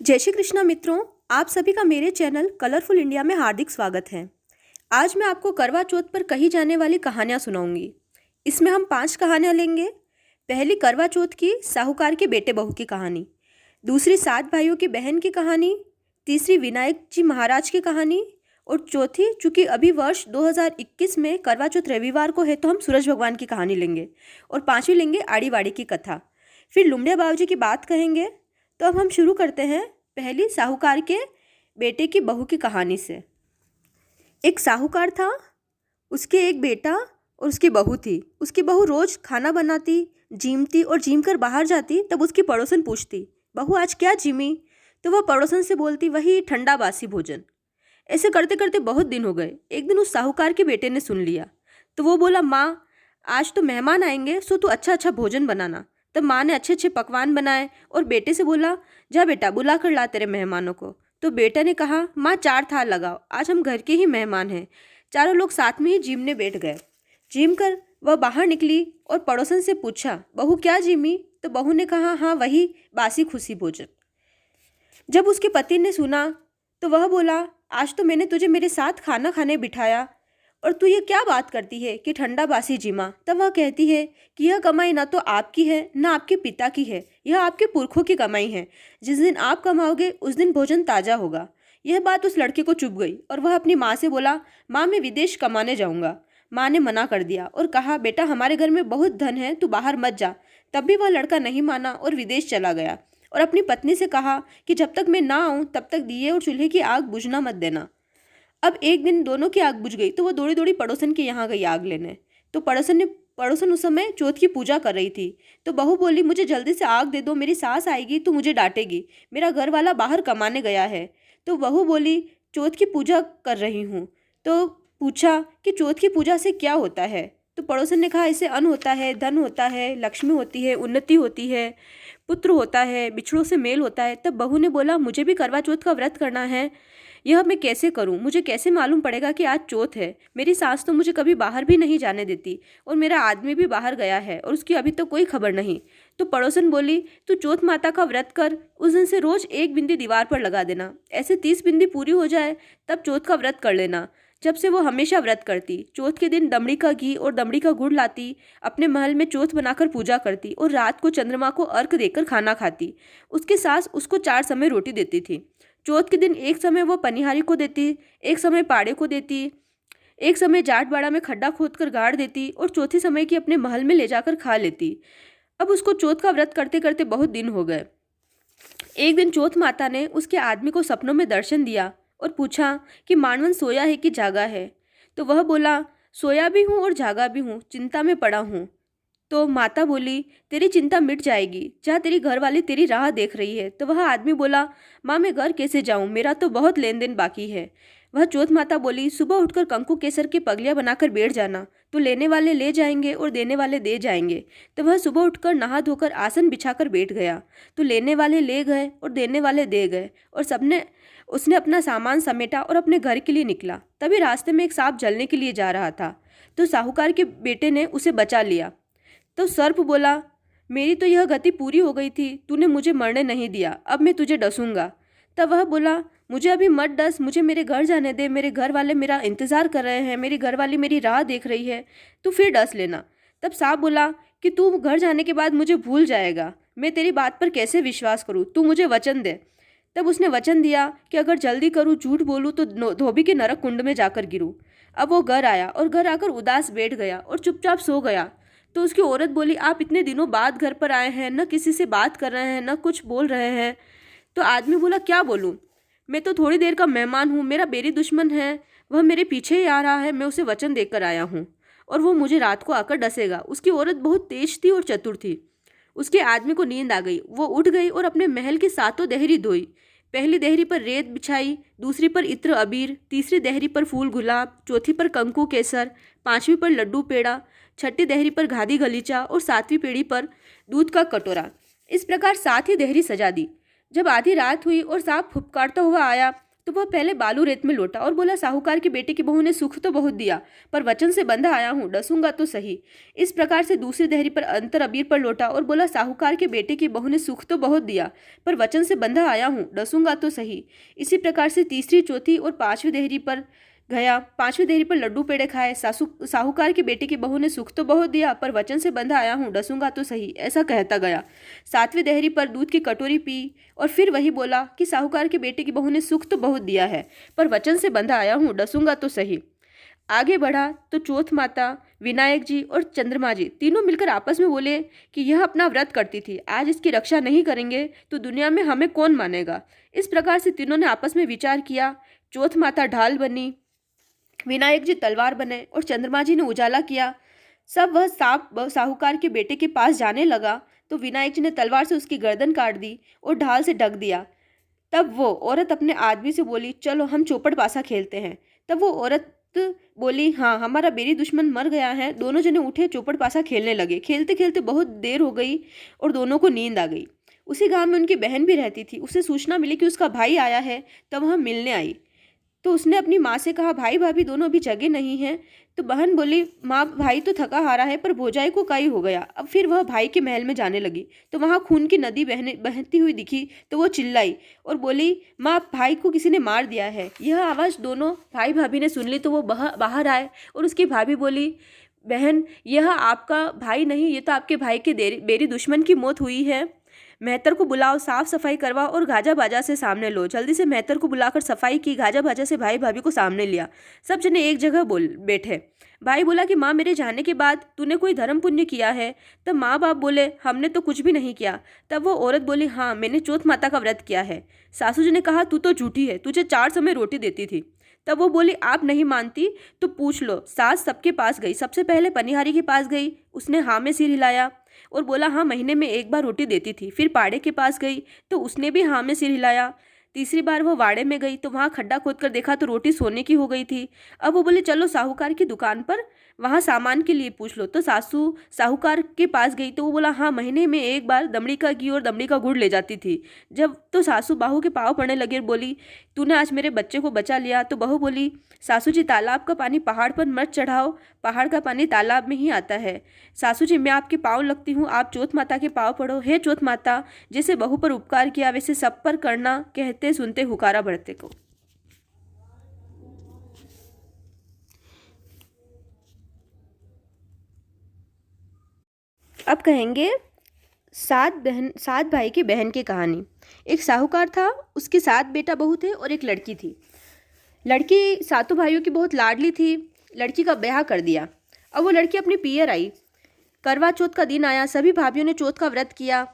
जय श्री कृष्णा मित्रों, आप सभी का मेरे चैनल कलरफुल इंडिया में हार्दिक स्वागत है। आज मैं आपको करवा चौथ पर कही जाने वाली कहानियाँ सुनाऊंगी। इसमें हम 5 कहानियाँ लेंगे। पहली करवा चौथ की साहूकार के बेटे बहू की कहानी, दूसरी 7 भाइयों की बहन की कहानी, तीसरी विनायक जी महाराज की कहानी और चौथी, चूँकि अभी वर्ष 2021 में करवा चौथ रविवार को है तो हम सूरज भगवान की कहानी लेंगे और 5वीं लेंगे आड़ी बाड़ी की कथा। फिर लुमड़िया बाबूजी की बात कहेंगे। तो अब हम शुरू करते हैं पहली साहूकार के बेटे की बहू की कहानी से। एक साहूकार था, उसके एक बेटा और उसकी बहू थी। उसकी बहू रोज खाना बनाती, जीमती और जीम कर बाहर जाती। तब उसकी पड़ोसन पूछती, बहू आज क्या जीमी? तो वह पड़ोसन से बोलती, वही ठंडा बासी भोजन। ऐसे करते करते बहुत दिन हो गए। एक दिन उस साहूकार के बेटे ने सुन लिया तो वो बोला, माँ आज तो मेहमान आएंगे, सो तू अच्छा अच्छा भोजन बनाना। तब माँ ने अच्छे अच्छे पकवान बनाए और बेटे से बोला, जा बेटा बुला कर ला तेरे मेहमानों को। तो बेटा ने कहा, माँ 4 थाल लगाओ, आज हम घर के ही मेहमान हैं। चारों लोग साथ में ही जीमने बैठ गए। जीम कर वह बाहर निकली और पड़ोसन से पूछा, बहू क्या जीमी? तो बहू ने कहा, हाँ वही बासी खुशी भोजन। जब उसके पति ने सुना तो वह बोला, आज तो मैंने तुझे मेरे साथ खाना खाने बिठाया और तू ये क्या बात करती है कि ठंडा बासी जीमा? तब वह कहती है कि यह कमाई ना तो आपकी है ना आपके पिता की है, यह आपके पुरखों की कमाई है। जिस दिन आप कमाओगे उस दिन भोजन ताज़ा होगा। यह बात उस लड़के को चुभ गई और वह अपनी माँ से बोला, माँ मैं विदेश कमाने जाऊँगा। माँ ने मना कर दिया और कहा, बेटा हमारे घर में बहुत धन है, तू बाहर मत जा। तब भी वह लड़का नहीं माना और विदेश चला गया और अपनी पत्नी से कहा कि जब तक मैं ना आऊँ तब तक दिए और चूल्हे की आग बुझना मत देना। अब एक दिन दोनों की आग बुझ गई तो वो दौड़ी दौड़ी पड़ोसन के यहाँ गई आग लेने। तो पड़ोसन उस समय चौथ की पूजा कर रही थी। तो बहू बोली, मुझे जल्दी से आग दे दो, मेरी सास आएगी तो मुझे डांटेगी, मेरा घर वाला बाहर कमाने गया है। तो बहू बोली, चौथ की पूजा कर रही हूँ। तो पूछा कि चौथ की पूजा से क्या होता है? तो पड़ोसन ने कहा, इससे अन्न होता है, धन होता है, लक्ष्मी होती है, उन्नति होती है, पुत्र होता है, बिछड़ों से मेल होता है। तब बहू ने बोला, मुझे भी करवा चौथ का व्रत करना है, यह मैं कैसे करूं? मुझे कैसे मालूम पड़ेगा कि आज चौथ है? मेरी सास तो मुझे कभी बाहर भी नहीं जाने देती और मेरा आदमी भी बाहर गया है और उसकी अभी तो कोई खबर नहीं। तो पड़ोसन बोली, तू चौथ माता का व्रत कर, उस दिन से रोज 1 बिंदी दीवार पर लगा देना, ऐसे 30 बिंदी पूरी हो जाए तब चौथ का व्रत कर लेना। जब से वो हमेशा व्रत करती, चौथ के दिन दमड़ी का घी और दमड़ी का गुड़ लाती, अपने महल में चौथ बनाकर पूजा करती और रात को चंद्रमा को अर्घ देकर खाना खाती। उसकी सास उसको 4 समय रोटी देती थी। चौथ के दिन एक समय वो पनिहारी को देती, एक समय पाड़े को देती, एक समय जाट बाड़ा में खड्डा खोद कर गाड़ देती और चौथी समय की अपने महल में ले जाकर खा लेती। अब उसको चौथ का व्रत करते करते बहुत दिन हो गए। एक दिन चौथ माता ने उसके आदमी को सपनों में दर्शन दिया और पूछा कि मानवन सोया है कि जागा है? तो वह बोला, सोया भी हूँ और जागा भी हूँ, चिंता में पड़ा हूँ। तो माता बोली, तेरी चिंता मिट जाएगी, जा तेरी घरवाली तेरी राह देख रही है। तो वह आदमी बोला, माँ मैं घर कैसे जाऊँ, मेरा तो बहुत लेन देन बाकी है। वह चौथ माता बोली, सुबह उठकर कंकु केसर की पगलियाँ बनाकर बैठ जाना, तो लेने वाले ले जाएंगे और देने वाले दे जाएंगे। तो वह सुबह उठकर नहा धोकर आसन बिछाकर बैठ गया, तो लेने वाले ले गए और देने वाले दे गए और उसने अपना सामान समेटा और अपने घर के लिए निकला। तभी रास्ते में एक सांप जलने के लिए जा रहा था, तो साहूकार के बेटे ने उसे बचा लिया। तो सर्प बोला, मेरी तो यह गति पूरी हो गई थी, तूने मुझे मरने नहीं दिया, अब मैं तुझे डसूंगा। तब वह बोला, मुझे अभी मत डस, मुझे मेरे घर जाने दे, मेरे घर वाले मेरा इंतज़ार कर रहे हैं, मेरी घरवाली मेरी राह देख रही है, तू फिर डस लेना। तब सांप बोला कि तू घर जाने के बाद मुझे भूल जाएगा, मैं तेरी बात पर कैसे विश्वास करूँ, तू मुझे वचन दे। तब उसने वचन दिया कि अगर जल्दी करूँ, झूठ बोलूँ तो धोबी के नरक कुंड में जाकर गिरूँ। अब वो घर आया और घर आकर उदास बैठ गया और चुपचाप सो गया। तो उसकी औरत बोली, आप इतने दिनों बाद घर पर आए हैं, न किसी से बात कर रहे हैं, न कुछ बोल रहे हैं। तो आदमी बोला, क्या बोलूं, मैं तो थोड़ी देर का मेहमान हूँ, मेरा बेरी दुश्मन है, वह मेरे पीछे ही आ रहा है, मैं उसे वचन देकर आया हूँ और वो मुझे रात को आकर डसेगा। उसकी औरत बहुत तेज थी और चतुर थी। उसके आदमी को नींद आ गई, वो उठ गई और अपने महल की 7 देहरी धोई। पहली देहरी पर रेत बिछाई, दूसरी पर इत्र अबीर, तीसरी देहरी पर फूल गुलाब, चौथी पर कंकु केसर, 5वीं पर लड्डू पेड़ा, छठी देहरी पर घाधी गलीचा और 7वीं पीढ़ी पर दूध का कटोरा। इस प्रकार 7 ही देहरी सजा दी। जब आधी रात हुई और सांप फुफकारता हुआ आया तो वह पहले बालू रेत में लौटा और बोला, साहूकार की बेटे की बहू ने सुख तो बहुत दिया, पर वचन से बंधा आया हूँ, डसूंगा तो सही। इस प्रकार से दूसरी देहरी पर अंतर अबीर पर लौटा और बोला, साहूकार के बेटे की बहू ने सुख तो बहुत दिया, पर वचन से बंधा आया हूँ, डसूंगा तो सही। इसी प्रकार से तीसरी, चौथी और पांचवी देहरी पर गया। पांचवी देहरी पर लड्डू पेड़े खाए। साहूकार की बेटे की बहू ने सुख तो बहुत दिया, पर वचन से बंधा आया हूँ, डसूंगा तो सही, ऐसा कहता गया। सातवीं देहरी पर दूध की कटोरी पी और फिर वही बोला कि साहूकार के बेटे की बहू ने सुख तो बहुत दिया है, पर वचन से बंधा आया हूँ, डसूंगा तो सही। आगे बढ़ा तो चौथ माता, विनायक जी और चंद्रमा जी तीनों मिलकर आपस में बोले कि यह अपना व्रत करती थी, आज इसकी रक्षा नहीं करेंगे तो दुनिया में हमें कौन मानेगा। इस प्रकार से तीनों ने आपस में विचार किया। चौथ माता ढाल बनी, विनायक जी तलवार बने और चंद्रमा जी ने उजाला किया। सब वह सांप साहूकार के बेटे के पास जाने लगा तो विनायक जी ने तलवार से उसकी गर्दन काट दी और ढाल से ढक दिया। तब वो औरत अपने आदमी से बोली, चलो हम चौपड़ पासा खेलते हैं। तब वो औरत बोली, हाँ हमारा बेरी दुश्मन मर गया है। दोनों जने उठे, चौपड़ पासा खेलने लगे। खेलते खेलते बहुत देर हो गई और दोनों को नींद आ गई। उसी गांव में उनकी बहन भी रहती थी। उसे सूचना मिली कि उसका भाई आया है, तब वह मिलने आई। तो उसने अपनी माँ से कहा, भाई भाभी दोनों अभी जगे नहीं हैं। तो बहन बोली, माँ भाई तो थका हारा है, पर भौजाई को काई हो गया। अब फिर वह भाई के महल में जाने लगी तो वहाँ खून की नदी बहती हुई दिखी तो वो चिल्लाई और बोली, माँ भाई को किसी ने मार दिया है। यह आवाज़ दोनों भाई भाभी ने सुन ली तो वो बाहर आए और उसकी भाभी बोली, बहन यह आपका भाई नहीं, ये तो आपके भाई के बेरी दुश्मन की मौत हुई है। मेहतर को बुलाओ, साफ सफाई करवाओ और गाजा बाजा से सामने लो। जल्दी से मेहतर को बुलाकर सफाई की, गाजा बाजा से भाई भाभी को सामने लिया। सब जने एक जगह बैठे। भाई बोला कि माँ मेरे जाने के बाद तूने कोई धर्म पुण्य किया है? तब माँ बाप बोले, हमने तो कुछ भी नहीं किया। तब वो औरत बोली, हाँ मैंने चौथ माता का व्रत किया है। सासू जी ने कहा, तू तो झूठी है, तुझे 4 समय रोटी देती थी। तब वो बोली, आप नहीं मानती तो पूछ लो। सास सबके पास गई, सबसे पहले पनिहारी के पास गई, उसने हाँ में सिर हिलाया और बोला, हाँ महीने में 1 बार रोटी देती थी। फिर पाड़े के पास गई तो उसने भी हाँ में सिर हिलाया। तीसरी बार वो वाड़े में गई तो वहाँ खड्डा खोद कर देखा तो रोटी सोने की हो गई थी। अब वो बोले, चलो साहूकार की दुकान पर, वहाँ सामान के लिए पूछ लो। तो सासू साहूकार के पास गई तो वो बोला, हाँ महीने में 1 बार दमड़ी का घी और दमड़ी का गुड़ ले जाती थी। जब तो सासू बहू के पाँव पड़ने लगे और बोली, तूने आज मेरे बच्चे को बचा लिया। तो बहू बोली, सासू जी तालाब का पानी पहाड़ पर मत चढ़ाओ, पहाड़ का पानी तालाब में ही आता है। सासू जी मैं आपके पाँव लगती हूँ, आप चौथ माता के पाँव पड़ो। हे चौथ माता, जैसे बहू पर उपकार किया वैसे सब पर करना, कहते सुनते हुकारा बढ़ते को। अब कहेंगे 7 भाई की बहन की कहानी। एक साहूकार था, उसके 7 बेटा बहू थे और एक लड़की थी। लड़की 7 भाइयों की बहुत लाडली थी। लड़की का ब्याह कर दिया। अब वो लड़की अपनी पियर आई। करवा चौथ का दिन आया, सभी भाभियों ने चौथ का व्रत किया।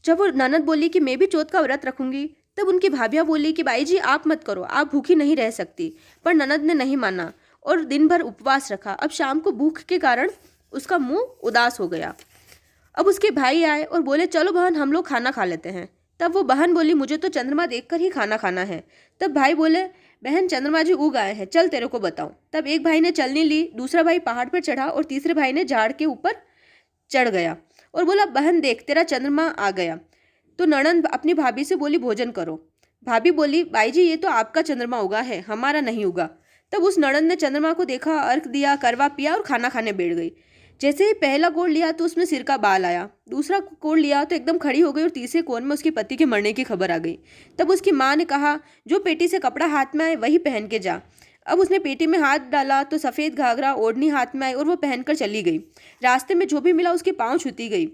जब वो ननद बोली कि मैं भी चौथ का व्रत रखूंगी, तब उनकी भाभियाँ बोली कि बाई जी आप मत करो, आप भूखी नहीं रह सकती। पर ननद ने नहीं माना और दिन भर उपवास रखा। अब शाम को भूख के कारण उसका मुंह उदास हो गया। अब उसके भाई आए और बोले, चलो बहन हम लोग खाना खा लेते हैं। तब वो बहन बोली, मुझे तो चंद्रमा देखकर ही खाना खाना है। तब भाई बोले, बहन चंद्रमा जी उग आए हैं, चल तेरे को बताऊं। तब एक भाई ने चलनी ली, दूसरा भाई पहाड़ पर चढ़ा और तीसरे भाई ने झाड़ के ऊपर चढ़ गया और बोला, बहन देख तेरा चंद्रमा आ गया। तो ननद अपनी भाभी से बोली, भोजन करो। भाभी बोली, बाई जी ये तो आपका चंद्रमा उगा है, हमारा नहीं उगा। तब उस ननद ने चंद्रमा को देखा, अर्घ दिया, करवा पिया और खाना खाने बैठ गई। जैसे ही पहला कोड़ लिया तो उसमें सिर का बाल आया, दूसरा कोड़ लिया तो एकदम खड़ी हो गई और तीसरे कोण में उसके पति के मरने की खबर आ गई। तब उसकी माँ ने कहा, जो पेटी से कपड़ा हाथ में आए वही पहन के जा। अब उसने पेटी में हाथ डाला तो सफ़ेद घाघरा ओढ़नी हाथ में आई और वो पहनकर चली गई। रास्ते में जो भी मिला उसके पाँव छूती गई।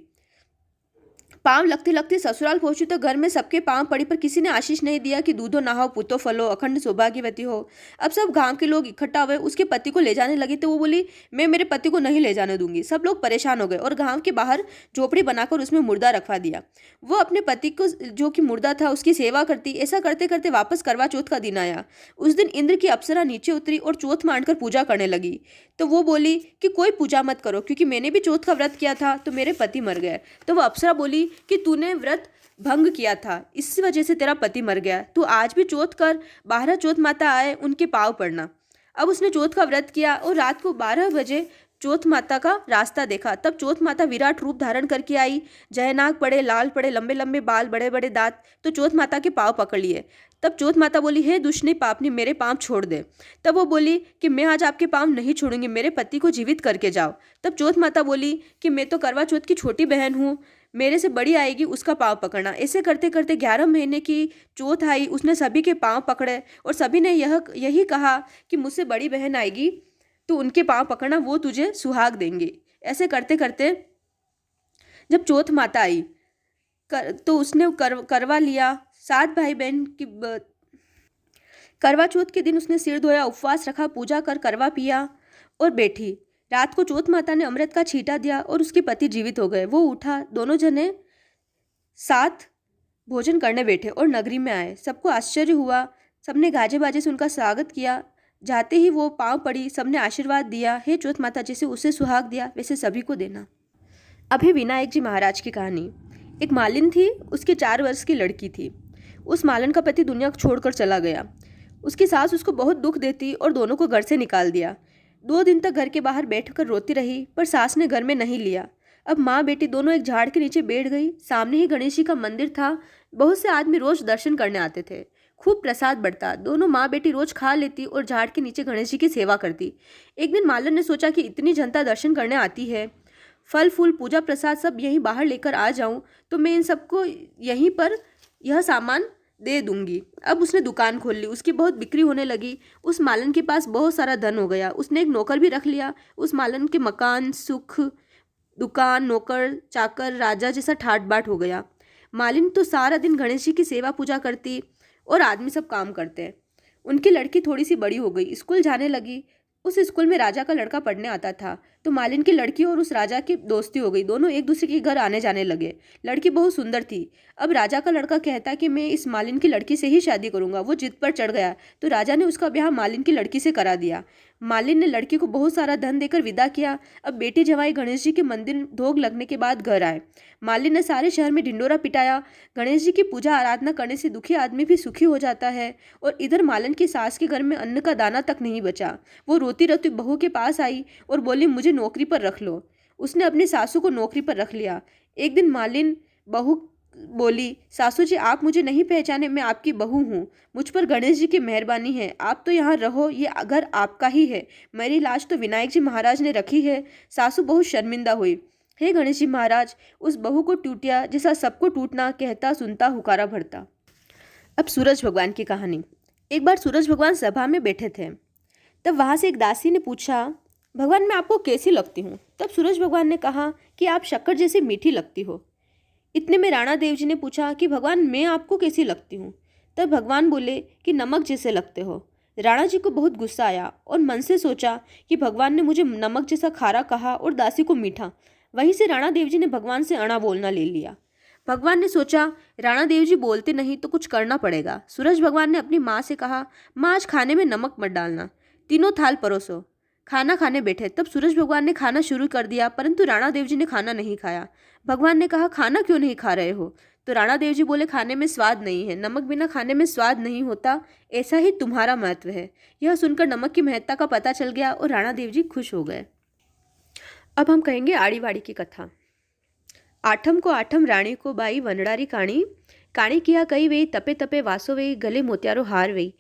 पाँव लगते लगते ससुराल पहुंची तो घर में सबके पाँव पड़ी, पर किसी ने आशीष नहीं दिया कि दूधो नहाओ पुतो फलो अखंड सौभाग्यवती हो। अब सब गांव के लोग इकट्ठा हुए, उसके पति को ले जाने लगे तो वो बोली, मैं मेरे पति को नहीं ले जाने दूंगी। सब लोग परेशान हो गए और गांव के बाहर झोपड़ी बनाकर उसमें मुर्दा रखवा दिया। वो अपने पति को जो कि मुर्दा था उसकी सेवा करती। ऐसा करते करते वापस करवा चौथ का दिन आया। उस दिन इंद्र की अप्सरा नीचे उतरी और चौथ मांडकर पूजा करने लगी। तो वो बोली कि कोई पूजा मत करो, क्योंकि मैंने भी चौथ का व्रत किया था तो मेरे पति मर गए। तो वो अप्सरा बोली कि तूने व्रत भंग किया था, इस वजह से तेरा पति मर गया। तू आज भी चौथ कर, 12 चौथ माता आए उनके पाँव पड़ना। अब उसने चौथ का व्रत किया और रात को 12 बजे चौथ माता का रास्ता देखा। तब चौथ माता विराट रूप धारण करके आई। जयनाग पड़े, लाल पड़े, लंबे लंबे बाल, बड़े बड़े दांत। तो चौथ माता के पाँव पकड़ लिए। तब चौथ माता बोली, हे दुष्टनी पापनी, मेरे पाँव छोड़ दे। तब वो बोली कि मैं आज आपके पाँव नहीं छोड़ूंगी, मेरे पति को जीवित करके जाओ। तब चौथ माता बोली कि मैं तो करवा चौथ की छोटी बहन हूँ, मेरे से बड़ी आएगी उसका पाँव पकड़ना। ऐसे करते करते 11 महीने की चौथ आई, उसने सभी के पाँव पकड़े और सभी ने यही कहा कि मुझसे बड़ी बहन आएगी तो उनके पाँव पकड़ना, वो तुझे सुहाग देंगे। ऐसे करते करते जब चौथ माता आई तो उसने करवा लिया। 7 भाई बहन की करवा चौथ के दिन उसने सिर धोया, उपवास रखा, पूजा कर करवा पिया और बैठी। रात को चौथ माता ने अमृत का छींटा दिया और उसके पति जीवित हो गए। वो उठा, दोनों जने साथ भोजन करने बैठे और नगरी में आए। सबको आश्चर्य हुआ, सबने गाजे बाजे से उनका स्वागत किया। जाते ही वो पाँव पड़ी, सबने आशीर्वाद दिया, हे चौथ माता, जैसे उसे सुहाग दिया वैसे सभी को देना। अब है विनायक जी महाराज की कहानी। एक मालिन थी, उसकी 4 वर्ष की लड़की थी। उस मालिन का पति दुनिया को छोड़कर चला गया। उसकी सास उसको बहुत दुख देती और दोनों को घर से निकाल दिया। 2 दिन तक घर के बाहर बैठकर रोती रही, पर सास ने घर में नहीं लिया। अब माँ बेटी दोनों एक झाड़ के नीचे बैठ गई। सामने ही गणेश जी का मंदिर था। बहुत से आदमी रोज दर्शन करने आते थे। खूब प्रसाद बढ़ता। दोनों माँ बेटी रोज खा लेती और झाड़ के नीचे गणेश जी की सेवा करती। एक दिन मालन ने सोचा कि इतनी जनता दर्शन करने आती है, फल फूल पूजा प्रसाद सब यहीं बाहर लेकर आ जाऊं तो मैं इन सबको यहीं पर यह सामान दे दूंगी। अब उसने दुकान खोल ली, उसकी बहुत बिक्री होने लगी। उस मालन के पास बहुत सारा धन हो गया। उसने एक नौकर भी रख लिया। उस मालन के मकान, सुख, दुकान, नौकर चाकर, राजा जैसा ठाट बाट हो गया। मालिन तो सारा दिन गणेश जी की सेवा पूजा करती और आदमी सब काम करते। उनकी लड़की थोड़ी सी बड़ी हो गई, स्कूल जाने लगी। उस स्कूल में राजा का लड़का पढ़ने आता था, तो मालिन की लड़की और उस राजा की दोस्ती हो गई। दोनों एक दूसरे के घर आने जाने लगे। लड़की बहुत सुंदर थी। अब राजा का लड़का कहता कि मैं इस मालिन की लड़की से ही शादी करूंगा। वो जिद पर चढ़ गया, तो राजा ने उसका ब्याह मालिन की लड़की से करा दिया। मालिन ने लड़की को बहुत सारा धन देकर विदा किया। अब बेटी जवाई गणेश जी के मंदिर धोग लगने के बाद घर आए। मालिन ने सारे शहर में ढिंडोरा पिटाया। गणेश जी की पूजा आराधना करने से दुखी आदमी भी सुखी हो जाता है। और इधर मालिन की सास के घर में अन्न का दाना तक नहीं बचा। वो रोती रोती बहू के पास आई और बोली, मुझे नौकरी पर रख लो। उसने अपनी सासू को नौकरी पर रख लिया। एक दिन मालिन बहू बोली, सासू जी आप मुझे नहीं पहचाने, मैं आपकी बहू हूँ। मुझ पर गणेश जी की मेहरबानी है, आप तो यहाँ रहो, ये घर आपका ही है। मेरी लाश तो विनायक जी महाराज ने रखी है। सासू बहुत शर्मिंदा हुई। हे गणेश जी महाराज, उस बहू को टूटिया जैसा सबको टूटना, कहता सुनता हुकारा भरता। अब सूरज भगवान की कहानी। एक बार सूरज भगवान सभा में बैठे थे। तब वहाँ से एक दासी ने पूछा, भगवान मैं आपको कैसी लगती हूँ? तब सूरज भगवान ने कहा कि आप शक्कर जैसी मीठी लगती हो। इतने में राणा देव जी ने पूछा कि भगवान मैं आपको कैसी लगती हूँ? तब भगवान बोले कि नमक जैसे लगते हो। राणा जी को बहुत गुस्सा आया और मन से सोचा कि भगवान ने मुझे नमक जैसा खारा कहा और दासी को मीठा। वहीं से राणा देव जी ने भगवान से अड़ा बोलना ले लिया। भगवान ने सोचा राणा देव जी बोलते नहीं तो कुछ करना पड़ेगा। सूरज भगवान ने अपनी माँ से कहा, माँ आज खाने में नमक मत डालना, तीनों थाल परोसो। खाना खाने बैठे। तब सूरज भगवान ने खाना शुरू कर दिया, परंतु राणा देव जी ने खाना नहीं खाया। भगवान ने कहा, खाना क्यों नहीं खा रहे हो? तो राणा देव जी बोले, खाने में स्वाद नहीं है, नमक बिना खाने में स्वाद नहीं होता, ऐसा ही तुम्हारा महत्व है। यह सुनकर नमक की महत्ता का पता चल गया और राणा देव जी खुश हो गए। अब हम कहेंगे आड़ी वाड़ी की कथा। आठम को आठम राणी को बाई वनडारी काणी, काणी किया कई वेई, तपे तपे वासो वेई, गले मोत्यारो हार वेई।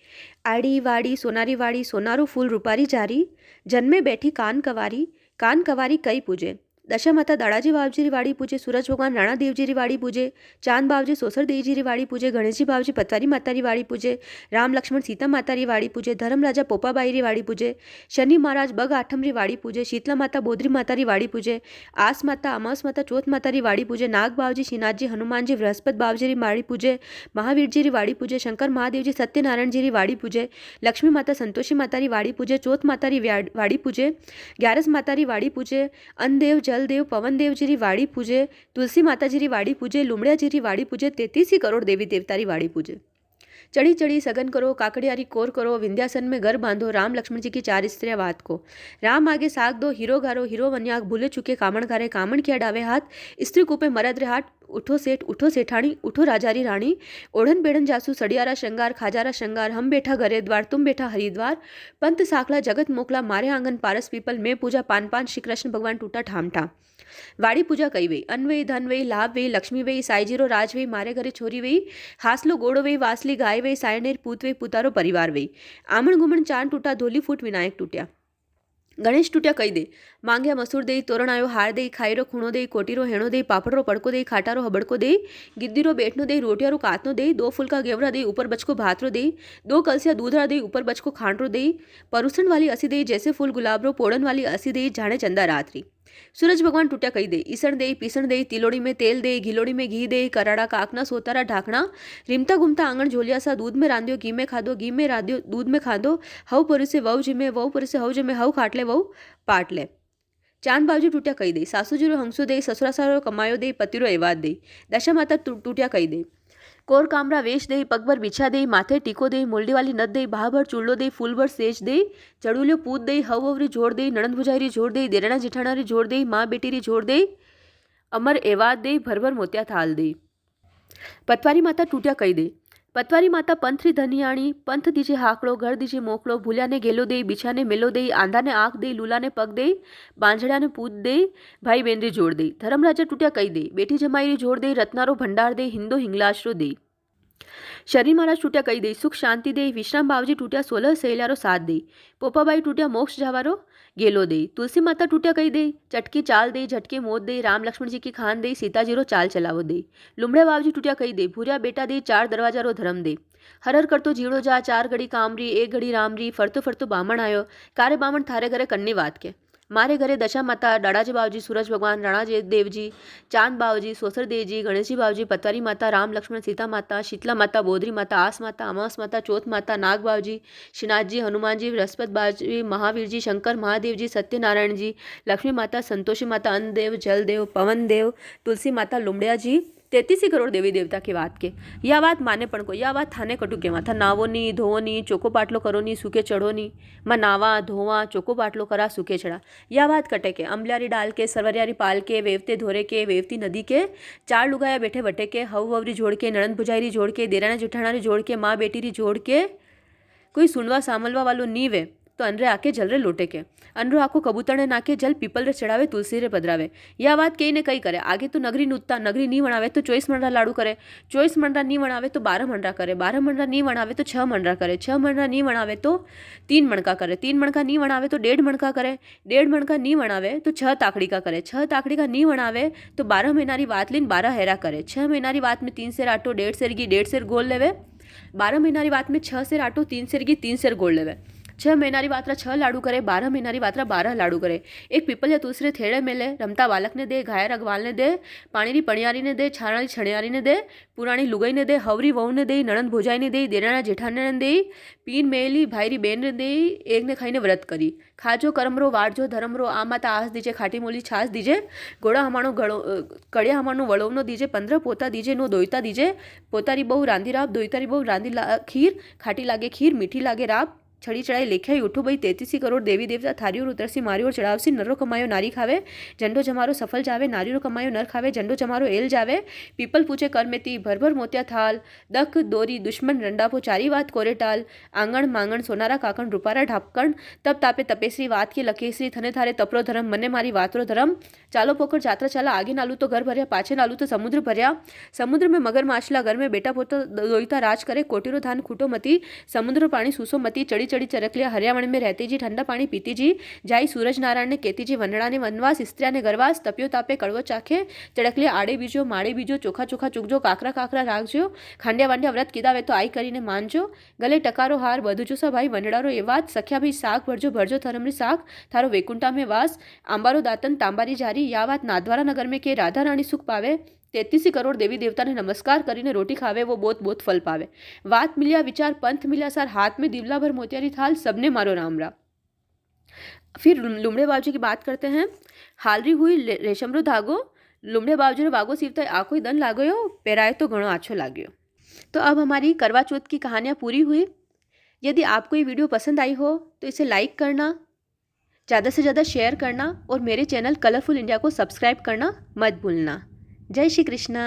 आड़ी वाड़ी वाड़ी सोनारो फूल रूपारी जारी, जन्मे बैठी कान कवारी कई पूजे। दशा माता दाड़ाजी बावजी री वाड़ी पूजे, सूरज भगवान राणा देव जी री वाड़ी पूजे, चांद बावजी सोसर देव जी री वाड़ी पूजे, गणेश जी बावजी पतवारी माता री वाड़ी पूजे, राम लक्ष्मण सीता माता री वाड़ी पूजे, धर्म राजा पोपाबाई री वाड़ी पूजे, शनि महाराज बग आठम री वाड़ी पूजे, शीतला माता बोधरी माता री वाड़ी पूजे, आस माता अमास माता चौथ माता री वाड़ी पूजे, नाग बावजी श्रीनाथ जी हनुमान जी बृहस्पति बावजी री वाड़ी पूजे, महावीर जी री वाड़ी पूजे, शंकर महादेव जी सत्यनारायण जी री वाड़ी पूजे, लक्ष्मी माता संतोषी माता री वाड़ी पूजे, चौथ माता री वाड़ी पूजे, ग्यारस माता री वाड़ी पूजे, अन्नदेव जलदेव पवन देव जी री वाड़ी पूजे, तुलसी माता जी री वाड़ी पूजे, लुमड़िया जी री वाड़ी पूजे, 33 करोड़ देवी देवता री वाड़ी पूजे। चढ़ी चढ़ी सगन करो, काकड़ियारी कोर करो, विंध्यासन में घर बांधो, राम लक्ष्मण जी की 4 स्त्रियां बात को। राम आगे साग दो, हीरो गारो, हीरो वन्याक, भूले चुके कामण गारे, कामण किया डावे हाथ, स्त्री कूपे मरद रे हाथ, उठो सेठ, उठो सेठानी, उठो राजारी रानी, ओढ़न बेड़न जासू, सड़ियारा श्रृंगार, खाजारा श्रृंगार, हम बैठा घरे द्वार, तुम बैठा हरिद्वार, पंत साखला जगत मोकला, मारे आंगन पारस पीपल, मैं पूजा पान पान, श्री कृष्ण भगवान टूटा ठाम ठाम। वाड़ी पूजा कई वही, अन्न वही, धन वही, लाभ वही, लक्ष्मी वही, साईजीरो राज वही, मारे घरे छोरी वही, हासलो गोड़ो वही, वासली गाय वही, सायनेर पूत वही, पुतारो परिवार वही, आमण गुमण चांद टूटा, धोली फूट विनायक टूट्या। गणेश टूट्या कई दे, मांग्या मसूर दे, तोरण आयो हार दे, खाईरो खूणो दे, कोटीरो हेणो दे, पापड़रो पड़को दे, खाटारो हबड़को दे, गिद्दीरो बेटनो दे, रोटियारो कातनो दे, 2 फुलका गेवरा दे, ऊपर बचको भातरो दे, 2 कलसिया दूधरा दे, ऊपर बचको खांडरो दे, परुसण वाली असी दे, जैसे फूल गुलाबरो, पोड़न वाली असी दे, जाने चंदा रात्रि। सूरज भगवान टूट्या कही दे, ईसण दे, पीसण दे, तिलोड़ी में तेल दे, घिलोड़ी में घी दे, कराड़ा काकना सोतारा ढाकना, रिमता घूमता आंगण झोलिया सा, दूध में रांधियो घी में खादो, घी में रांधियो दूध में खादो, हव पुरी से वह जिमे, वह पुरी से हव जिमे, हव खाटले वह पाट ले। चांद बावजी टूट्या कही दे, सासूजीरो हंसो दे, ससुरा सारो कमायो दे, पतिरो एवाद दे, दशा माता टूट्या कही दे, कोर कामरा वेश दे, पगभर बिछा दे, माथे टीको दे, मोल्डी वाली नद दे, बाहभर चूड़लो दे, फूलभर सेज दे, चड़ूलियो पूत दे, हवरी जोड़ दे, नणंद भुजाईरी जोड़ दे, देरणा जेठाणारी जोड़ दे, माँ बेटीरी जोड़ दे, अमर एवाद दे, भरभर मोतिया थाल दे। पतवारी माता टूट्या कही दे, पतवारी माता पंथरी धनियाणी, पंथ दीजे हाकड़ो, घर दीजे मोकड़ो, भूलिया ने गेलो दे, बिछा ने मेलो दे, आंधा ने आंख दे, लूला ने पग दे, बांझड़ा ने पूत दे, भाई बेनरी जोड़ दे। धर्मराजा टूट्या कही दे, बेटी जमाईरी जोड़ दे, रत्नारो भंडार दे, हिंदो हिंगलाश्रो दे। शरीर महाराज टूट्या कही दे, सुख शांति दे, विश्राम बावजी टूट्या 16 सहेल्यारो साथ दे, पोपाबाई टूट्या मोक्ष जावारो गेलो दे, तुलसी माता टूट्या कही दे, चटकी चाल दे, झटके मोद दे, राम लक्ष्मण जी की खान दे, सीताजीरो चाल चलावो दे। लुमड़े बावजी टूट्या कही दे, भूरिया बेटा दे, 4 दरवाजा रो धर्म दे, हरहर करतो जीड़ो जा, 4 घड़ी कामरी, 1 घड़ी रामरी, फरतो फरतो बामण आयो, कारे बामण थारे घरे कन्नी बात के, मारे घरे दशा माता, डाड़ाजी बावजी, सूरज भगवान, राणा देवजी, चांद बावजी, सोसर देवजी, गणेश जी बावजी, पतवारी माता, राम लक्ष्मण सीता माता, शीतला माता, बोधरी माता, आस माता, अमास माता, चौथ माता, नाग बावजी, श्रीनाथ जी, हनुमान जी, बृहस्पति बावजी, महावीर जी, शंकर महादेव जी, सत्यनारायण जी, लक्ष्मी माता, संतोषी माता, अन्न देव, जल देव, पवन देव, तुलसी माता, लुमड़िया जी, 33 करोड़ देवी देवता की बात के। या बात माने पण को, या बात थाने कटू के था, नावो नी, धोवो नी, चोको पाटलो करो नी, सूखे चढ़ो नी, मां नावा धोवा चोको पाटलो करा, सूखे चढ़ा। या बात कटे के, अम्बल्यारी डाल के, सरवरियारी पाल के, वेवते धोरे के, वेवती नदी के, 4 लुगाया बैठे बटे के, हव ववरी जोड़ के, नणंद भुजाईरी जोड़ के, देराना जुठाणारी जोड़ के, माँ बेटीरी जोड़ के, कोई सुनवा सामलवा वालो नी वे तो अनरे आके जल रे लोटे के, अनरो आको कबूतर नाके जल पीपल रे चढ़ावे, तुलसी रे पधरावे। या बात कई ने कई करे, आगे तो नगरी नुत्ता, नगरी नी वणावे तो 24 मंडरा लाडू करे, 24 मंडरा नी वणावे तो 12 मंडरा करे, 12 मंडरा नी वणावे तो 6 मंडरा करे, 6 मंडरा नी वणावे तो 3 मणका करे, 3 मणका नी वणावे तो 1.5 मणका करे, 1.5 मणका नी वणावे तो 6 ताकड़ी का करे, 6 ताकड़ी का नी वणावे तो 12 महीनारी वात लीन 12 हेरा करे, 6 महीनारी वात में 3 सेर आटो, 1.5 सेर घी, 1.5 सेर गोल लेवे, 12 महीनारी वात में 6 सेर आटो, 3 सेर घी, 3 सेर गोल लेवे, 6 महीनारी वात्रा 6 लाडू करे, 12 महीनारी वात्रा 12 लाडू करे। एक पीपल या दूसरे थेड़े मेले, रमता बालक ने दे, घायर अगवाल ने दे, पाणीरी पणियारी ने दे, छाणारी छणियारी ने दे, पुरानी लुगाई ने दे, हवरी वहू ने दे, नणंद भोजाई ने दे, देराना जेठाने ने दे, पीन मेली भाईरी बेन ने दे, एक ने खाईने व्रत करी, खाजो करमरो वारजो धर्मरो, आ माता आस दीजे, खाटी मोली छास दीजे, घोड़ा हमारो कड़िया हमारो वड़ोवनो दीजे, 15 पोता दीजे, नो दोयता दीजे, पोतारी बहु रांधी राब, दोयतारी बहु रांधी खीर, खाटी लागे खीर, मीठी लागे राब, छड़ी चढ़ाई लेखे उठो भाई 33 करोड़ देवी देवता थारी और उतरसी मारी और चढ़ावसी, नरो कमायो नारी खावे, झंडो जमारो सफल जावे, नारीरो कमायो नर खावे, झंडो जमारो एल जावे, पीपल पूछे कर मेती, भरभर मोतिया थाल, दख दोरी दुश्मन रंडापो, चारी बात कोरे टाल, आंगण मांगण सोनारा काकण रूपारा ढापकण, तब तापे तपेश्री वात की लकेश्री, थने थारे तपरो धर्म, मने मारी वातरो धर्म, चालो पोकर जात्रा चला, आगे नालू तो घर भर्या, पाछे नालू तो समुद्र भर्या, समुद्र में मगर माछला, घर में बेटा पोता दोईता राज करे, कोटीरो धान खूटो मती, समुद्र पानी सूसो मती, चढ़ी चढ़ी चरक लिया, हरियावण में रहती जी, ठंडा पानी पीती जी, जाई सूरज नारायण ने केती जी, वंदड़ा ने वनवास, स्त्रिया ने गरवास, तपियो तापे कड़वो चाखे, चड़क लिया आड़े बीजो, माड़े बीजो, चोखा चोखा चुगजो, काकरा काकरा राखजो, खांडिया वांडिया व्रत कीधा वे तो आई करीने मानजो, गले टकारो हार बधुजो सा भाई वंदड़ारो ए वात, सख्या भाई साग भरजो भरजो थरमरी साग, थारो वैकुंठा में वास, आंबारो दातन तांबारी जारी, या बात नादवारा नगर में के राधा रानी सुख पावे, 33 करोड़ देवी देवता ने नमस्कार करीने रोटी खावे, वो बहुत बहुत फल पावे, वात मिलिया विचार पंथ मिलिया सार, हाथ में दिवला भर मोतियारी थाल, सबने मारो राम रा। फिर लुमड़े बावजी की बात करते हैं, हालरी हुई रेशमरो धागो, लुमड़े बावजी ने वागो सीवता आखो दन लागो, पेराए तो घणो आछो लाग्यो। तो अब हमारी करवा चौथ की कहानियाँ पूरी हुई। यदि आपको ये वीडियो पसंद आई हो तो इसे लाइक करना, ज़्यादा से ज़्यादा शेयर करना और मेरे चैनल कलरफुल इंडिया को सब्सक्राइब करना मत भूलना। जय श्री कृष्णा।